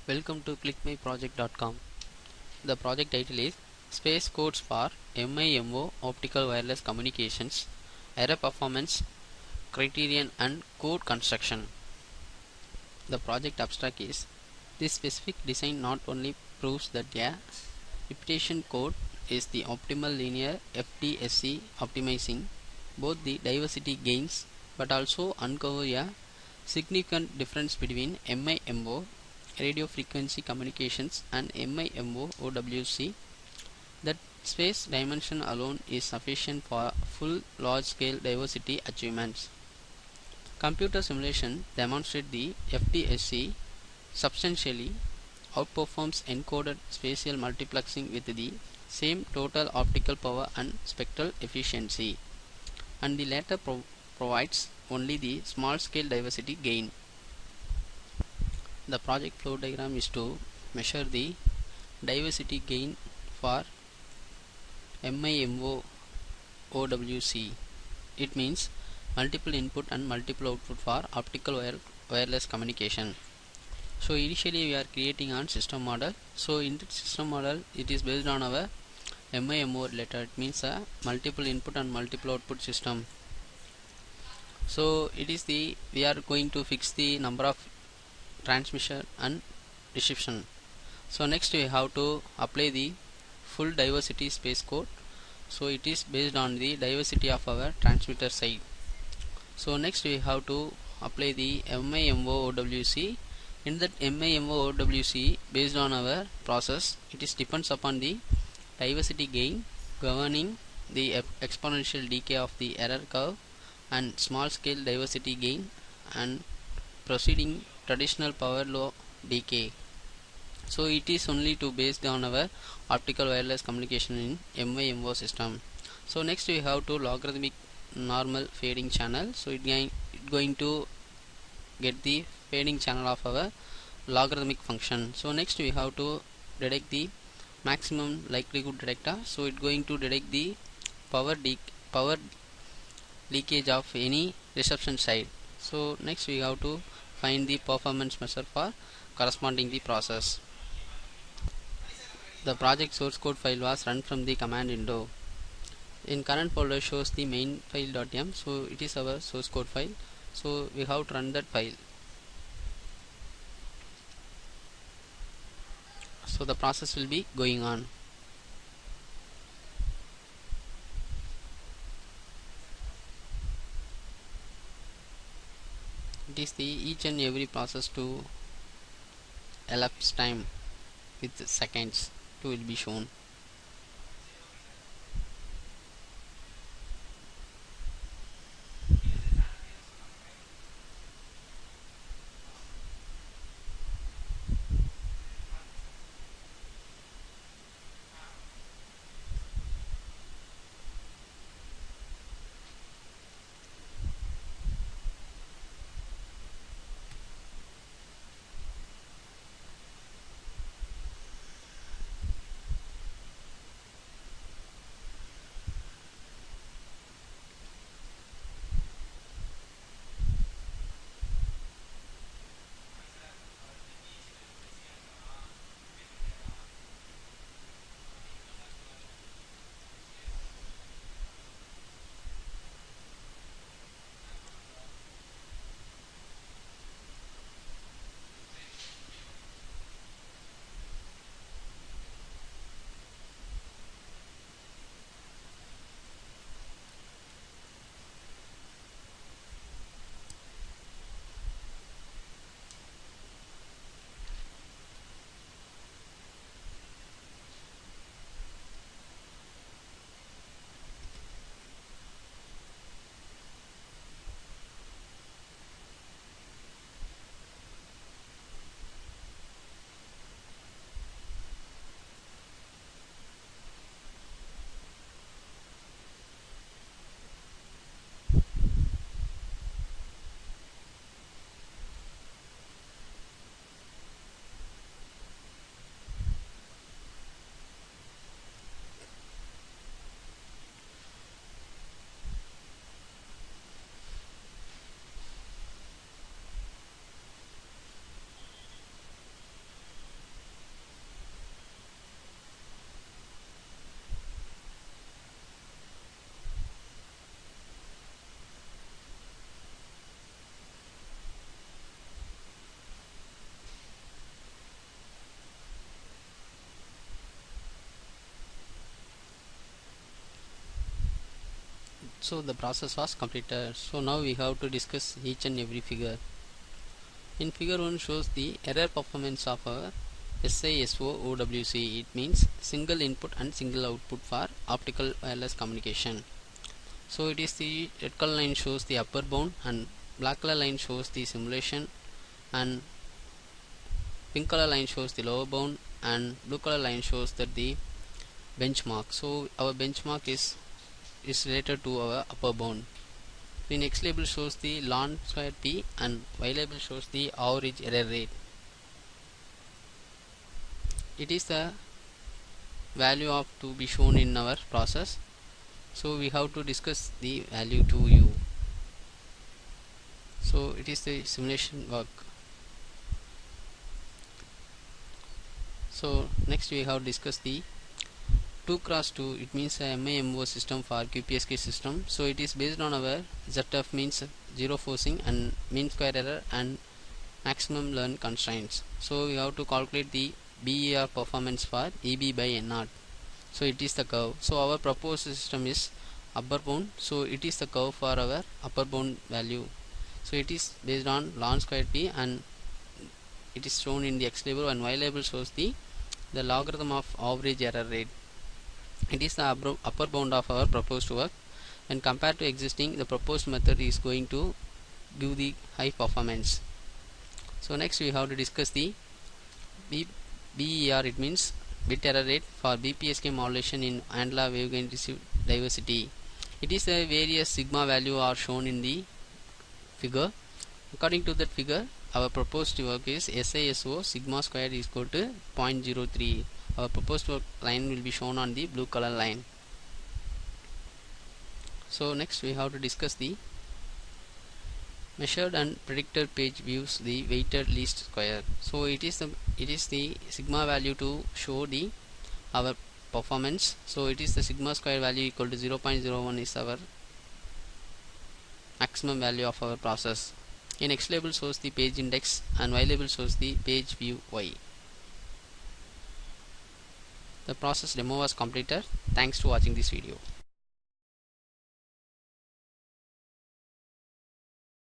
Welcome to clickmyproject.com. The project title is Space Codes for MIMO Optical Wireless Communications, Error Performance, Criterion and Code Construction. The project abstract is this specific design not only proves that a repetition code is the optimal linear FDSC optimizing both the diversity gains but also uncover a significant difference between MIMO radio frequency communications and MIMO OWC. That space dimension alone is sufficient for full large-scale diversity achievements. Computer simulation demonstrate the FDSC substantially outperforms encoded spatial multiplexing with the same total optical power and spectral efficiency, and the latter provides only the small-scale diversity gain. The project flow diagram is to measure the diversity gain for MIMO OWC. It means multiple input and multiple output for optical wireless communication. So initially we are creating on system model. So in the system model it is based on our MIMO related. It means a multiple input and multiple output system. So it is we are going to fix the number of transmission and reception. So next we have to apply the full diversity space code. So it is based on the diversity of our transmitter side. So next we have to apply the MIMO OWC. In that MIMO OWC, based on our process, it is depends upon the diversity gain governing the exponential decay of the error curve and small scale diversity gain and proceeding traditional power law decay. So it is only to based on our optical wireless communication in MIMO system. So next we have to logarithmic normal fading channel. So it going to get the fading channel of our logarithmic function. So next we have to detect the maximum likelihood detector. So it going to detect the power leakage of any reception side. So next we have to find the performance measure for corresponding the process. The project source code file was run from the command window. In current folder shows the main file.m. So it is our source code file. So we have to run that file. So the process will be going on. It is the each and every process to elapse time with seconds to will be shown. So the process was completed. So now we have to discuss each and every figure. In figure 1 shows the error performance of our SISO-OWC. It means single input and single output for optical wireless communication. So it is the red color line shows the upper bound and black color line shows the simulation, and pink color line shows the lower bound, and blue color line shows that the benchmark. So our benchmark is related to our upper bound. The X label shows the ln square p and Y label shows the average error rate. It is the value of to be shown in our process. So we have to discuss the value to u. So it is the simulation work. So next we have discussed the 2x2. It means a MIMO system for QPSK system. So it is based on our ZF, means zero forcing and mean square error and maximum learn constraints. So we have to calculate the BER performance for EB by N0. So it is the curve. So our proposed system is upper bound. So it is the curve for our upper bound value. So it is based on ln square p and it is shown in the X label, and Y label shows the logarithm of average error rate. It is the upper bound of our proposed work, and compared to existing, the proposed method is going to give the high performance. So next we have to discuss the BER. It means bit error rate for BPSK modulation in analog wavegain receive diversity. It is the various sigma value are shown in the figure. According to that figure, our proposed work is SISO sigma square is equal to 0.03. Our proposed work line will be shown on the blue color line. So next we have to discuss the measured and predicted page views, the weighted least square. So it is the sigma value to show the our performance. So it is the sigma square value equal to 0.01 is our maximum value of our process. In X label shows the page index and Y label shows the page view Y. The process demo was completed. Thanks for watching this video.